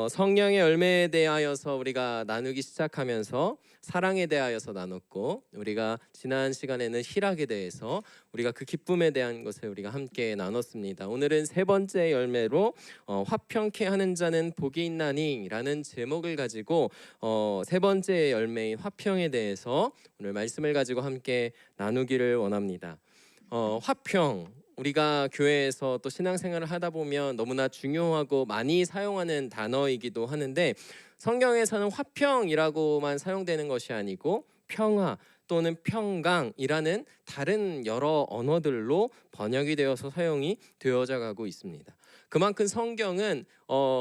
성령의 열매에 대하여서 우리가 나누기 시작하면서 사랑에 대하여서 나눴고, 우리가 지난 시간에는 희락에 대해서 우리가 그 기쁨에 대한 것을 우리가 함께 나눴습니다. 오늘은 세 번째 열매로 화평케 하는 자는 복이 있나니라는 제목을 가지고 세 번째 열매인 화평에 대해서 오늘 말씀을 가지고 함께 나누기를 원합니다. 화평, 우리가 교회에서 또 신앙생활을 하다 보면 너무나 중요하고 많이 사용하는 단어이기도 하는데, 성경에서는 화평이라고만 사용되는 것이 아니고 평화 또는 평강이라는 다른 여러 언어들로 번역이 되어서 사용이 되어져 가고 있습니다. 그만큼 성경은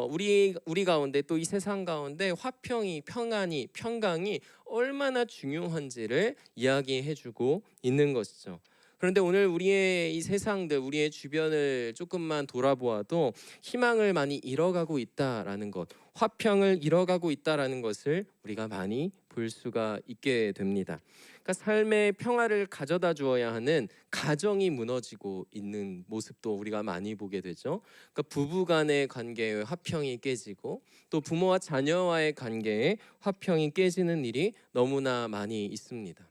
우리 가운데 또 이 세상 가운데 화평이, 평안이, 평강이 얼마나 중요한지를 이야기해주고 있는 것이죠. 그런데 오늘 우리의 이 세상들, 우리의 주변을 조금만 돌아보아도 희망을 많이 잃어가고 있다라는 것, 화평을 잃어가고 있다라는 것을 우리가 많이 볼 수가 있게 됩니다. 그러니까 삶의 평화를 가져다 주어야 하는 가정이 무너지고 있는 모습도 우리가 많이 보게 되죠. 그러니까 부부 간의 관계에 화평이 깨지고, 또 부모와 자녀와의 관계에 화평이 깨지는 일이 너무나 많이 있습니다.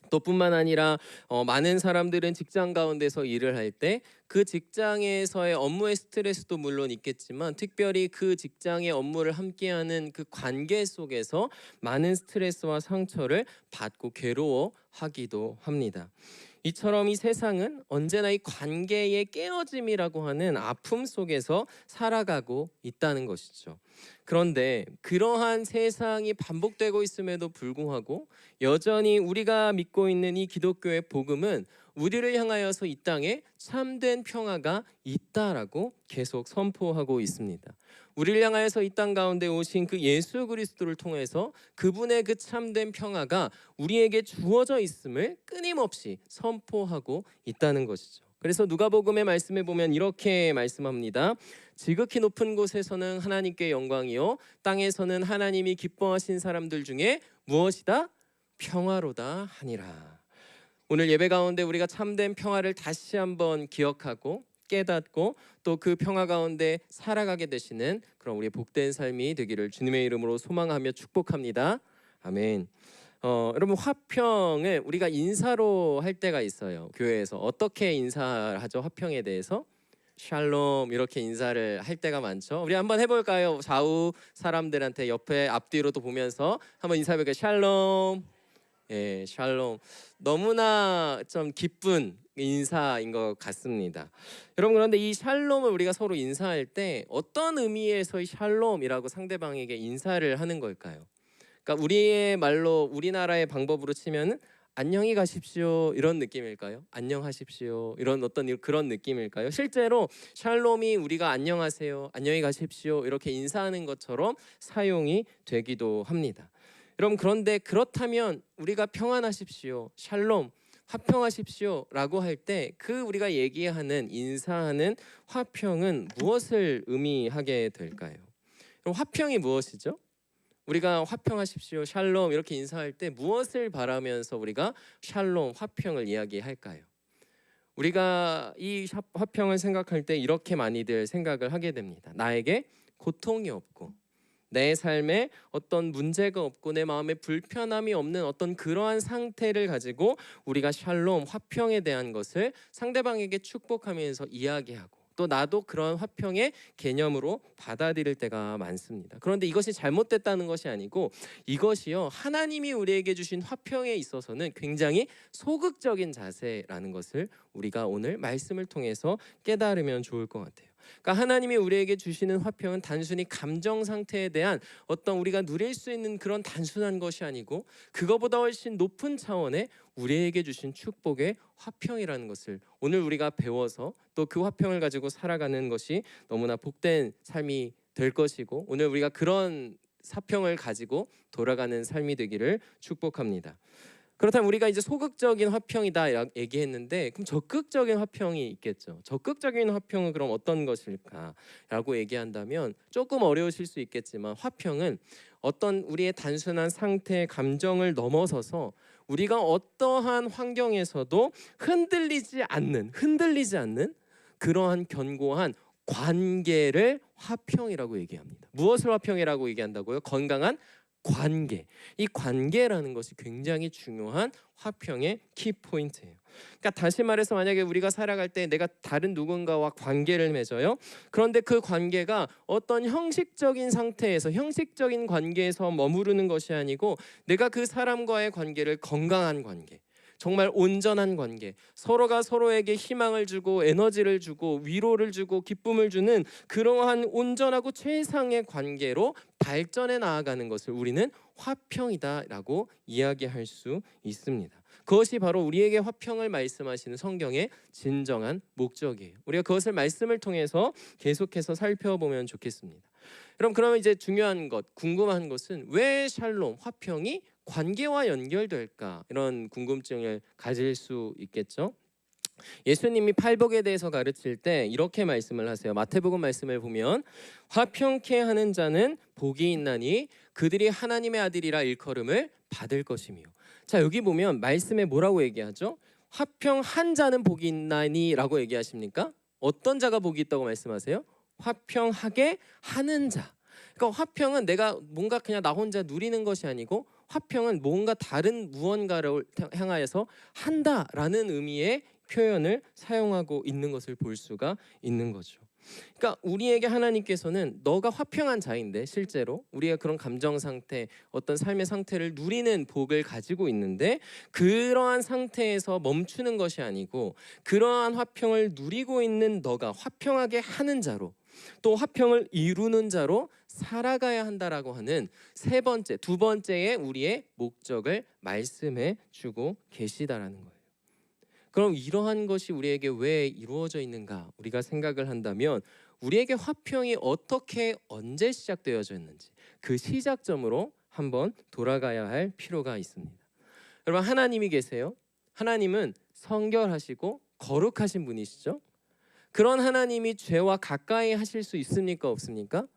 또 뿐만 아니라 많은 사람들은 직장 가운데서 일을 할 때 그 직장에서의 업무의 스트레스도 물론 있겠지만, 특별히 그 직장의 업무를 함께하는 그 관계 속에서 많은 스트레스와 상처를 받고 괴로워하기도 합니다. 이처럼 이 세상은 언제나 이 관계의 깨어짐이라고 하는 아픔 속에서 살아가고 있다는 것이죠. 그런데 그러한 세상이 반복되고 있음에도 불구하고 여전히 우리가 믿고 있는 이 기독교의 복음은 우리를 향하여서 이 땅에 참된 평화가 있다라고 계속 선포하고 있습니다. 우리를 향하여서 이 땅 가운데 오신 그 예수 그리스도를 통해서 그분의 그 참된 평화가 우리에게 주어져 있음을 끊임없이 선포하고 있다는 것이죠. 그래서 누가복음의 말씀에 보면 이렇게 말씀합니다. 지극히 높은 곳에서는 하나님께 영광이요, 땅에서는 하나님이 기뻐하신 사람들 중에 무엇이다? 평화로다 하니라. 오늘 예배 가운데 우리가 참된 평화를 다시 한번 기억하고 깨닫고 또 그 평화 가운데 살아가게 되시는 그런 우리 복된 삶이 되기를 주님의 이름으로 소망하며 축복합니다. 아멘. 여러분, 화평을 우리가 인사로 할 때가 있어요. 교회에서 어떻게 인사하죠? 화평에 대해서 샬롬 이렇게 인사를 할 때가 많죠. 우리 한번 해볼까요? 좌우 사람들한테 옆에 앞뒤로도 보면서 한번 인사해볼까요? 샬롬. 예, 샬롬. 너무나 좀 기쁜 인사인 것 같습니다. 여러분, 그런데 이 샬롬을 우리가 서로 인사할 때 어떤 의미에서 이 샬롬이라고 상대방에게 인사를 하는 걸까요? 그러니까 우리의 말로, 우리나라의 방법으로 치면은 안녕히 가십시오 이런 느낌일까요? 안녕하십시오 이런 그런 느낌일까요? 실제로 샬롬이 우리가 안녕하세요, 안녕히 가십시오 이렇게 인사하는 것처럼 사용이 되기도 합니다. 여러분, 그런데 그렇다면 우리가 평안하십시오, 샬롬, 화평하십시오 라고 할 때 그 우리가 얘기하는, 인사하는 화평은 무엇을 의미하게 될까요? 그럼 화평이 무엇이죠? 우리가 화평하십시오, 샬롬 이렇게 인사할 때 무엇을 바라면서 우리가 샬롬, 화평을 이야기할까요? 우리가 이 화평을 생각할 때 이렇게 많이들 생각을 하게 됩니다. 나에게 고통이 없고, 내 삶에 어떤 문제가 없고, 내 마음에 불편함이 없는 어떤 그러한 상태를 가지고 우리가 샬롬, 화평에 대한 것을 상대방에게 축복하면서 이야기하고, 또 나도 그런 화평의 개념으로 받아들일 때가 많습니다. 그런데 이것이 잘못됐다는 것이 아니고, 이것이요, 하나님이 우리에게 주신 화평에 있어서는 굉장히 소극적인 자세라는 것을 우리가 오늘 말씀을 통해서 깨달으면 좋을 것 같아요. 그러니까 하나님이 우리에게 주시는 화평은 단순히 감정 상태에 대한 어떤 우리가 누릴 수 있는 그런 단순한 것이 아니고, 그거보다 훨씬 높은 차원의 우리에게 주신 축복의 화평이라는 것을 오늘 우리가 배워서 또 그 화평을 가지고 살아가는 것이 너무나 복된 삶이 될 것이고, 오늘 우리가 그런 화평을 가지고 돌아가는 삶이 되기를 축복합니다. 그렇다면 우리가 이제 소극적인 화평이다 얘기했는데, 그럼 적극적인 화평이 있겠죠. 적극적인 화평은 그럼 어떤 것일까라고 얘기한다면 조금 어려우실 수 있겠지만, 화평은 어떤 우리의 단순한 상태, 감정을 넘어서서 우리가 어떠한 환경에서도 흔들리지 않는 그러한 견고한 관계를 화평이라고 얘기합니다. 무엇을 화평이라고 얘기한다고요? 건강한 관계. 이 관계라는 것이 굉장히 중요한 화평의 키포인트예요. 그러니까 다시 말해서 만약에 우리가 살아갈 때 내가 다른 누군가와 관계를 맺어요. 그런데 그 관계가 어떤 형식적인 상태에서, 형식적인 관계에서 머무르는 것이 아니고 내가 그 사람과의 관계를 건강한 관계, 정말 온전한 관계, 서로가 서로에게 희망을 주고 에너지를 주고 위로를 주고 기쁨을 주는 그러한 온전하고 최상의 관계로 발전해 나아가는 것을 우리는 화평이다라고 이야기할 수 있습니다. 그것이 바로 우리에게 화평을 말씀하시는 성경의 진정한 목적이에요. 우리가 그것을 말씀을 통해서 계속해서 살펴보면 좋겠습니다. 그러면 이제 중요한 것, 궁금한 것은 왜 샬롬, 화평이 관계와 연결될까? 이런 궁금증을 가질 수 있겠죠. 예수님이 팔복에 대해서 가르칠 때 이렇게 말씀을 하세요. 마태복음 말씀을 보면 화평케 하는 자는 복이 있나니 그들이 하나님의 아들이라 일컬음을 받을 것이며. 자, 여기 보면 말씀에 뭐라고 얘기하죠? 화평한 자는 복이 있나니 라고 얘기하십니까? 어떤 자가 복이 있다고 말씀하세요? 화평하게 하는 자. 그러니까 화평은 내가 뭔가 그냥 나 혼자 누리는 것이 아니고 화평은 뭔가 다른 무언가를 향하여서 한다라는 의미의 표현을 사용하고 있는 것을 볼 수가 있는 거죠. 그러니까 우리에게 하나님께서는 너가 화평한 자인데 실제로 우리가 그런 감정 상태, 어떤 삶의 상태를 누리는 복을 가지고 있는데 그러한 상태에서 멈추는 것이 아니고 그러한 화평을 누리고 있는 너가 화평하게 하는 자로 또 화평을 이루는 자로 살아가야 한다라고 하는 두 번째의 우리의 목적을 말씀해 주고 계시다라는 거예요. 그럼 이러한 것이 우리에게 왜 이루어져 있는가? 우리가 생각을 한다면 우리에게 화평이 어떻게 언제 시작되어졌는지 그 시작점으로 한번 돌아가야 할 필요가 있습니다. 여러분, 하나님이 계세요. 하나님은 성결하시고 거룩하신 분이시죠. 그런 하나님이 죄와 가까이 하실 수 있습니까? 없습니까?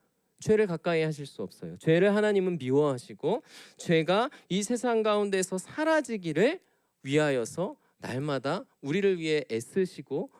죄를 가까이 하실 수 없어요. 죄를 하나님은 미워하시고 죄가 이 세상 가운데서 사라지기를 위하여서 날마다 우리를 위해 애쓰시고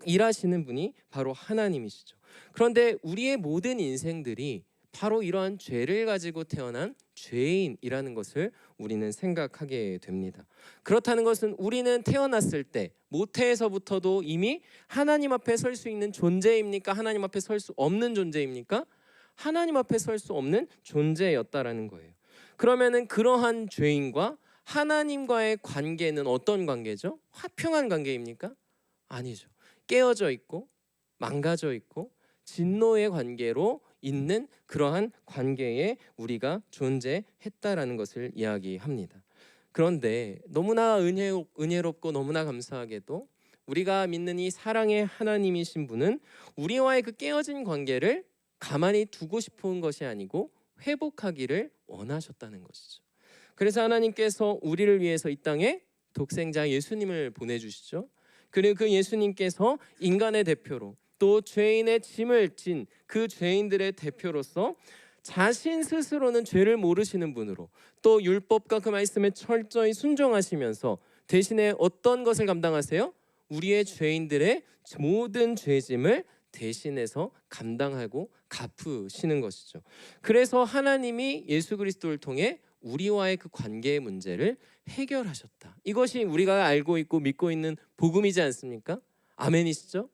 일하시는 분이 바로 하나님이시죠. 그런데 우리의 모든 인생들이 바로 이러한 죄를 가지고 태어난 죄인이라는 것을 우리는 생각하게 됩니다. 그렇다는 것은 우리는 태어났을 때 모태에서부터도 이미 하나님 앞에 설 수 있는 존재입니까? 하나님 앞에 설 수 없는 존재입니까? 하나님 앞에 설 수 없는 존재였다라는 거예요. 그러면은 그러한 죄인과 하나님과의 관계는 어떤 관계죠? 화평한 관계입니까? 아니죠. 깨어져 있고 망가져 있고 진노의 관계로 있는 그러한 관계에 우리가 존재했다라는 것을 이야기합니다. 그런데 너무나 은혜롭고 너무나 감사하게도 우리가 믿는 이 사랑의 하나님이신 분은 우리와의 그 깨어진 관계를 가만히 두고 싶은 것이 아니고 회복하기를 원하셨다는 것이죠. 그래서 하나님께서 우리를 위해서 이 땅에 독생자 예수님을 보내주시죠. 그리고 그 예수님께서 인간의 대표로 또 죄인의 짐을 진 그 죄인들의 대표로서 자신 스스로는 죄를 모르시는 분으로 또 율법과 그 말씀에 철저히 순종하시면서 대신에 어떤 것을 감당하세요? 우리의 죄인들의 모든 죄짐을 대신해서 감당하고 갚으시는 것이죠. 그래서 하나님이 예수 그리스도를 통해 우리와의 그 관계의 문제를 해결하셨다. 이것이 우리가 알고 있고 믿고 있는 복음이지 않습니까? 아멘이시죠?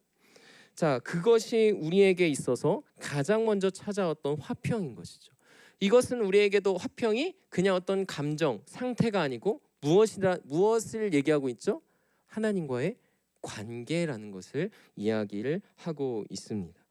자, 그것이 우리에게 있어서 가장 먼저 찾아왔던 화평인 것이죠. 이것은 우리에게도 화평이 그냥 어떤 감정, 상태가 아니고 무엇을 얘기하고 있죠? 하나님과의 관계라는 것을 이야기를 하고 있습니다.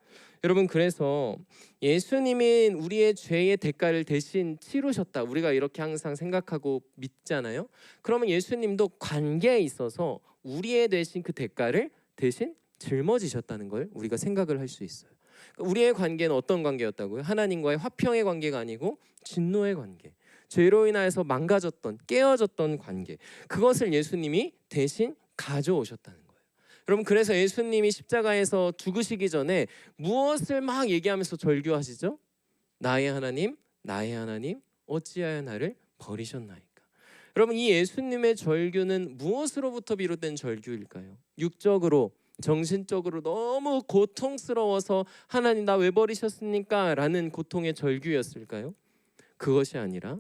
여러분, 그래서 예수님이 우리의 죄의 대가를 대신 치르셨다. 우리가 이렇게 항상 생각하고 믿잖아요. 그러면 예수님도 관계에 있어서 우리의 대신 그 대가를 대신 짊어지셨다는 걸 우리가 생각을 할 수 있어요. 우리의 관계는 어떤 관계였다고요? 하나님과의 화평의 관계가 아니고 진노의 관계, 죄로 인하여서 망가졌던, 깨어졌던 관계, 그것을 예수님이 대신 가져오셨다는 거예요. 여러분, 그래서 예수님이 십자가에서 죽으시기 전에 무엇을 막 얘기하면서 절규하시죠? 나의 하나님, 나의 하나님, 어찌하여 나를 버리셨나이까. 여러분, 이 예수님의 절규는 무엇으로부터 비롯된 절규일까요? 육적으로 정신적으로 너무 고통스러워서 하나님 나 왜 버리셨습니까? 라는 고통의 절규였을까요? 그것이 아니라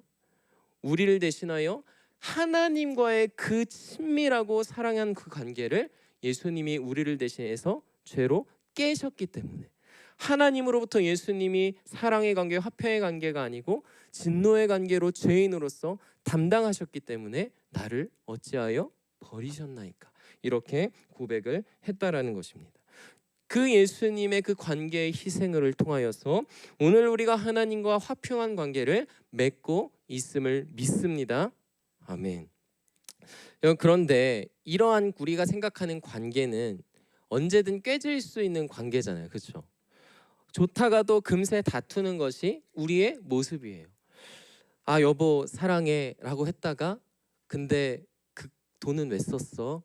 우리를 대신하여 하나님과의 그 친밀하고 사랑한 그 관계를 예수님이 우리를 대신해서 죄로 깨셨기 때문에, 하나님으로부터 예수님이 사랑의 관계, 화평의 관계가 아니고 진노의 관계로 죄인으로서 담당하셨기 때문에 나를 어찌하여 버리셨나이까, 이렇게 고백을 했다라는 것입니다. 그 예수님의 그 관계의 희생을 통하여서 오늘 우리가 하나님과 화평한 관계를 맺고 있음을 믿습니다. 아멘. 그런데 이러한 우리가 생각하는 관계는 언제든 깨질 수 있는 관계잖아요. 그렇죠? 좋다가도 금세 다투는 것이 우리의 모습이에요. 아 여보 사랑해 라고 했다가 근데 그 돈은 왜 썼어?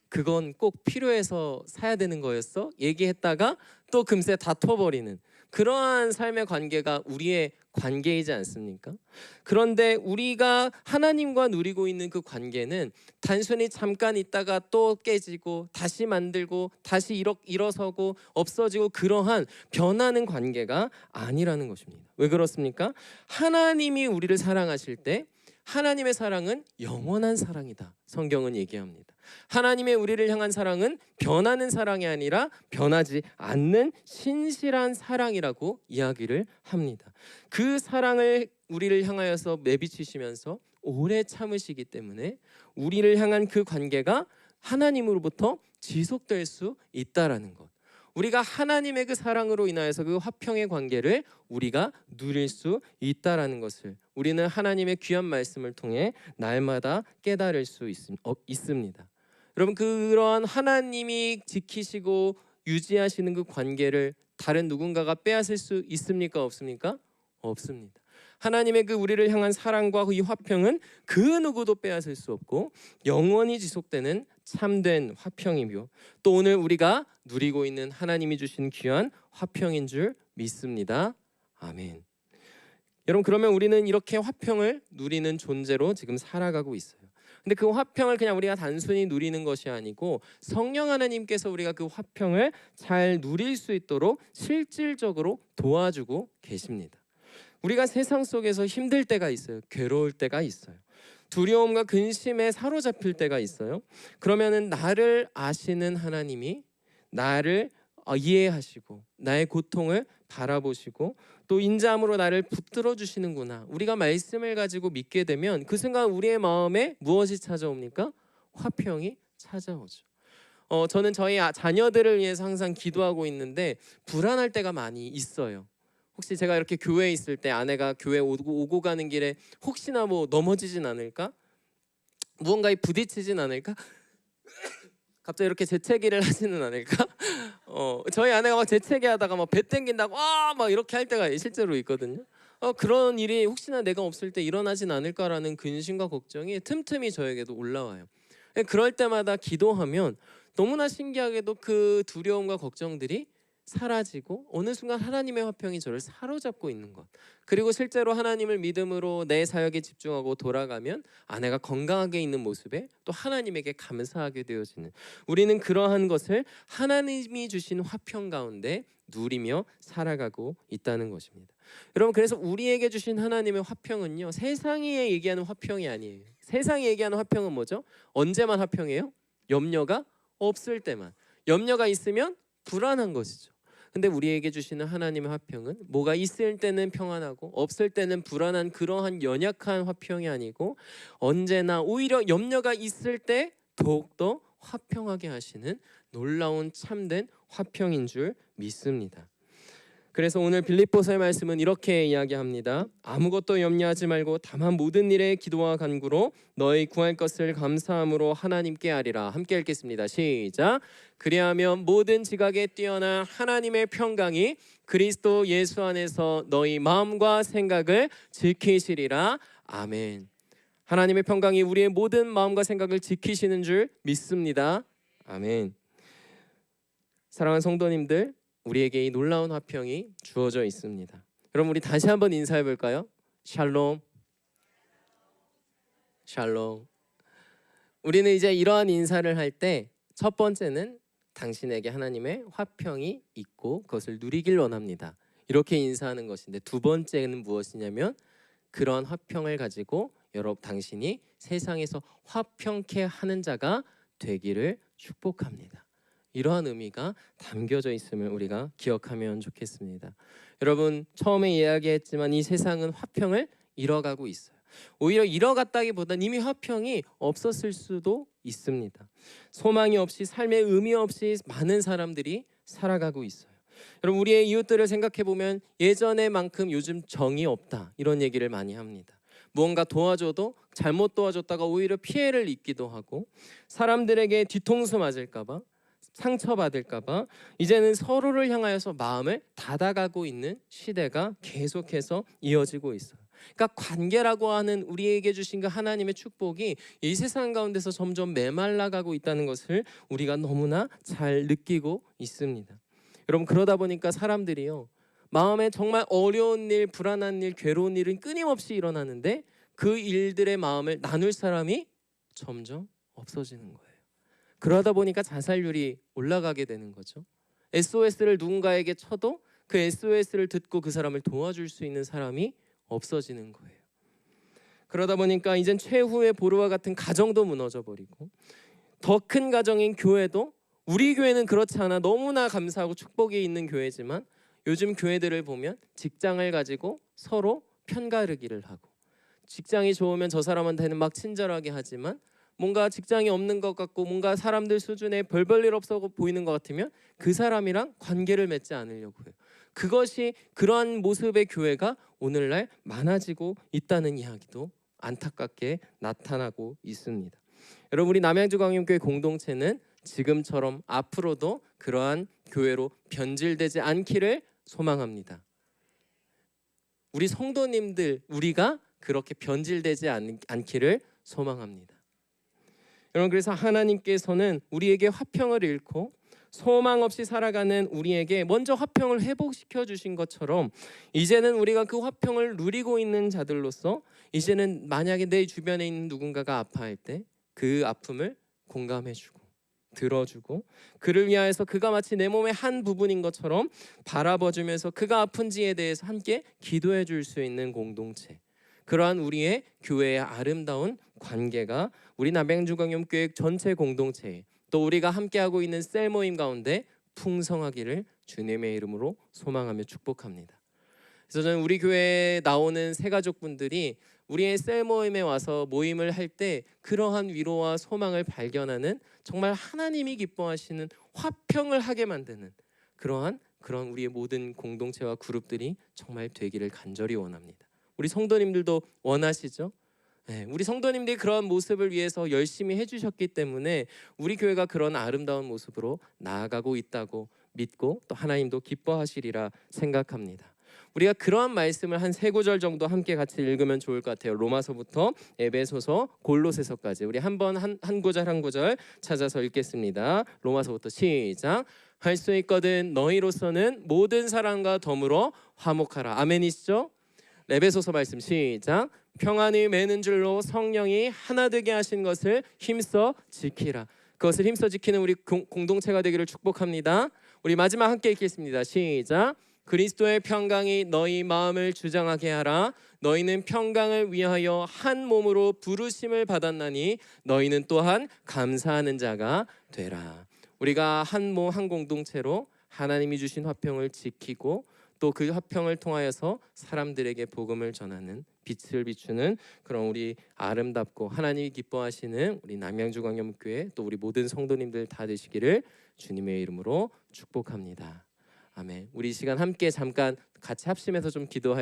그건 꼭 필요해서 사야 되는 거였어? 얘기했다가 또 금세 다퉈버리는 그러한 삶의 관계가 우리의 관계이지 않습니까? 그런데 우리가 하나님과 누리고 있는 그 관계는 단순히 잠깐 있다가 또 깨지고 다시 만들고 다시 일어서고 없어지고 그러한 변하는 관계가 아니라는 것입니다. 왜 그렇습니까? 하나님이 우리를 사랑하실 때 하나님의 사랑은 영원한 사랑이다. 성경은 얘기합니다. 하나님의 우리를 향한 사랑은 변하는 사랑이 아니라 변하지 않는 신실한 사랑이라고 이야기를 합니다. 그 사랑을 우리를 향하여서 내비치시면서 오래 참으시기 때문에 우리를 향한 그 관계가 하나님으로부터 지속될 수 있다라는 것. 우리가 하나님의 그 사랑으로 인하여서 그 화평의 관계를 우리가 누릴 수 있다라는 것을 우리는 하나님의 귀한 말씀을 통해 날마다 깨달을 수 있습니다. 여러분 그러한 하나님이 지키시고 유지하시는 그 관계를 다른 누군가가 빼앗을 수 있습니까? 없습니까? 없습니다. 하나님의 그 우리를 향한 사랑과 이 화평은 그 누구도 빼앗을 수 없고 영원히 지속되는 참된 화평이며 또 오늘 우리가 누리고 있는 하나님이 주신 귀한 화평인 줄 믿습니다. 아멘. 여러분 그러면 우리는 이렇게 화평을 누리는 존재로 지금 살아가고 있어요. 근데 그 화평을 그냥 우리가 단순히 누리는 것이 아니고 성령 하나님께서 우리가 그 화평을 잘 누릴 수 있도록 실질적으로 도와주고 계십니다. 우리가 세상 속에서 힘들 때가 있어요. 괴로울 때가 있어요. 두려움과 근심에 사로잡힐 때가 있어요. 그러면은 나를 아시는 하나님이 나를 이해하시고 나의 고통을 바라보시고 또 인자함으로 나를 붙들어 주시는구나. 우리가 말씀을 가지고 믿게 되면 그 순간 우리의 마음에 무엇이 찾아옵니까? 화평이 찾아오죠. 저는 저희 자녀들을 위해서 항상 기도하고 있는데 불안할 때가 많이 있어요. 혹시 제가 이렇게 교회에 있을 때 아내가 교회 오고 가는 길에 혹시나 뭐 넘어지진 않을까? 무언가에 부딪히진 않을까? 갑자기 이렇게 재채기를 하지는 않을까? 저희 아내가 막 재채기 하다가 막 배 땡긴다고 막 이렇게 할 때가 실제로 있거든요. 그런 일이 혹시나 내가 없을 때 일어나진 않을까라는 근심과 걱정이 틈틈이 저에게도 올라와요. 그럴 때마다 기도하면 너무나 신기하게도 그 두려움과 걱정들이 사라지고 어느 순간 하나님의 화평이 저를 사로잡고 있는 것. 그리고 실제로 하나님을 믿음으로 내 사역에 집중하고 돌아가면 아내가 건강하게 있는 모습에 또 하나님에게 감사하게 되어지는, 우리는 그러한 것을 하나님이 주신 화평 가운데 누리며 살아가고 있다는 것입니다. 여러분 그래서 우리에게 주신 하나님의 화평은요 세상이 얘기하는 화평이 아니에요. 세상이 얘기하는 화평은 뭐죠? 언제만 화평해요? 염려가 없을 때만. 염려가 있으면 불안한 것이죠. 근데 우리에게 주시는 하나님의 화평은 뭐가 있을 때는 평안하고 없을 때는 불안한 그러한 연약한 화평이 아니고 언제나 오히려 염려가 있을 때 더욱더 화평하게 하시는 놀라운 참된 화평인 줄 믿습니다. 그래서 오늘 빌립보서의 말씀은 이렇게 이야기합니다. 아무것도 염려하지 말고 다만 모든 일에 기도와 간구로 너희 구할 것을 감사함으로 하나님께 아리라. 함께 읽겠습니다. 시작. 그리하면 모든 지각에 뛰어난 하나님의 평강이 그리스도 예수 안에서 너희 마음과 생각을 지키시리라. 아멘. 하나님의 평강이 우리의 모든 마음과 생각을 지키시는 줄 믿습니다. 아멘. 사랑하는 성도님들, 우리에게 이 놀라운 화평이 주어져 있습니다. 여러분 우리 다시 한번 인사해 볼까요? 샬롬. 샬롬. 우리는 이제 이러한 인사를 할 때 첫 번째는 당신에게 하나님의 화평이 있고 그것을 누리길 원합니다. 이렇게 인사하는 것인데, 두 번째는 무엇이냐면 그런 화평을 가지고 당신이 세상에서 화평케 하는 자가 되기를 축복합니다. 이러한 의미가 담겨져 있음을 우리가 기억하면 좋겠습니다. 여러분, 처음에 이야기했지만 이 세상은 화평을 잃어가고 있어요. 오히려 잃어갔다기보다는 이미 화평이 없었을 수도 있습니다. 소망이 없이, 삶의 의미 없이 많은 사람들이 살아가고 있어요. 여러분, 우리의 이웃들을 생각해 보면 예전에만큼 요즘 정이 없다, 이런 얘기를 많이 합니다. 무언가 도와줘도 잘못 도와줬다가 오히려 피해를 입기도 하고, 사람들에게 뒤통수 맞을까봐, 상처받을까봐 이제는 서로를 향하여서 마음을 닫아가고 있는 시대가 계속해서 이어지고 있어요. 그러니까 관계라고 하는 우리에게 주신 그 하나님의 축복이 이 세상 가운데서 점점 메말라가고 있다는 것을 우리가 너무나 잘 느끼고 있습니다. 여러분, 그러다 보니까 사람들이요, 마음에 정말 어려운 일, 불안한 일, 괴로운 일은 끊임없이 일어나는데 그 일들의 마음을 나눌 사람이 점점 없어지는 거예요. 그러다 보니까 자살률이 올라가게 되는 거죠. SOS를 누군가에게 쳐도 그 SOS를 듣고 그 사람을 도와줄 수 있는 사람이 없어지는 거예요. 그러다 보니까 이젠 최후의 보루와 같은 가정도 무너져 버리고, 더 큰 가정인 교회도, 우리 교회는 그렇지 않아 너무나 감사하고 축복이 있는 교회지만 요즘 교회들을 보면 직장을 가지고 서로 편가르기를 하고, 직장이 좋으면 저 사람한테는 막 친절하게 하지만 뭔가 직장이 없는 것 같고 뭔가 사람들 수준에 별볼일 없어 보이는 것 같으면 그 사람이랑 관계를 맺지 않으려고 해요. 그것이, 그러한 모습의 교회가 오늘날 많아지고 있다는 이야기도 안타깝게 나타나고 있습니다. 여러분, 우리 남양주광염교회 공동체는 지금처럼 앞으로도 그러한 교회로 변질되지 않기를 소망합니다. 우리 성도님들, 우리가 그렇게 변질되지 않기를 소망합니다. 여러분, 그래서 하나님께서는 우리에게 화평을 잃고 소망 없이 살아가는 우리에게 먼저 화평을 회복시켜 주신 것처럼, 이제는 우리가 그 화평을 누리고 있는 자들로서 이제는 만약에 내 주변에 있는 누군가가 아파할 때 그 아픔을 공감해주고 들어주고, 그를 위하여서 그가 마치 내 몸의 한 부분인 것처럼 바라봐주면서 그가 아픈지에 대해서 함께 기도해 줄 수 있는 공동체, 그러한 우리의 교회의 아름다운 관계가 우리 남양주광염교회 전체 공동체에, 또 우리가 함께하고 있는 셀 모임 가운데 풍성하기를 주님의 이름으로 소망하며 축복합니다. 그래서 저는 우리 교회에 나오는 새가족분들이 우리의 셀 모임에 와서 모임을 할 때 그러한 위로와 소망을 발견하는, 정말 하나님이 기뻐하시는 화평을 하게 만드는 그런 우리의 모든 공동체와 그룹들이 정말 되기를 간절히 원합니다. 우리 성도님들도 원하시죠? 네, 우리 성도님들이 그런 모습을 위해서 열심히 해주셨기 때문에 우리 교회가 그런 아름다운 모습으로 나아가고 있다고 믿고, 또 하나님도 기뻐하시리라 생각합니다. 우리가 그러한 말씀을 한 3구절 정도 함께 같이 읽으면 좋을 것 같아요. 로마서부터 에베소서, 골로새서까지 우리 한 구절 한 구절 찾아서 읽겠습니다. 로마서부터 시작. 할 수 있거든 너희로서는 모든 사람과 더불어 화목하라. 아멘이시죠? 에베소서 말씀 시작. 평안이 매는 줄로 성령이 하나 되게 하신 것을 힘써 지키라. 그것을 힘써 지키는 우리 공동체가 되기를 축복합니다. 우리 마지막 함께 읽겠습니다. 시작. 그리스도의 평강이 너희 마음을 주장하게 하라. 너희는 평강을 위하여 한 몸으로 부르심을 받았나니 너희는 또한 감사하는 자가 되라. 우리가 한 몸 한 공동체로 하나님이 주신 화평을 지키고, 또 그 화평을 통하여서 사람들에게 복음을 전하는, 빛을 비추는 그런 우리 아름답고 하나님이 기뻐하시는 우리 남양주광염교회, 또 우리 모든 성도님들 다 되시기를 주님의 이름으로 축복합니다. 아멘. 우리 이 시간 함께 잠깐 같이 합심해서 좀 기도할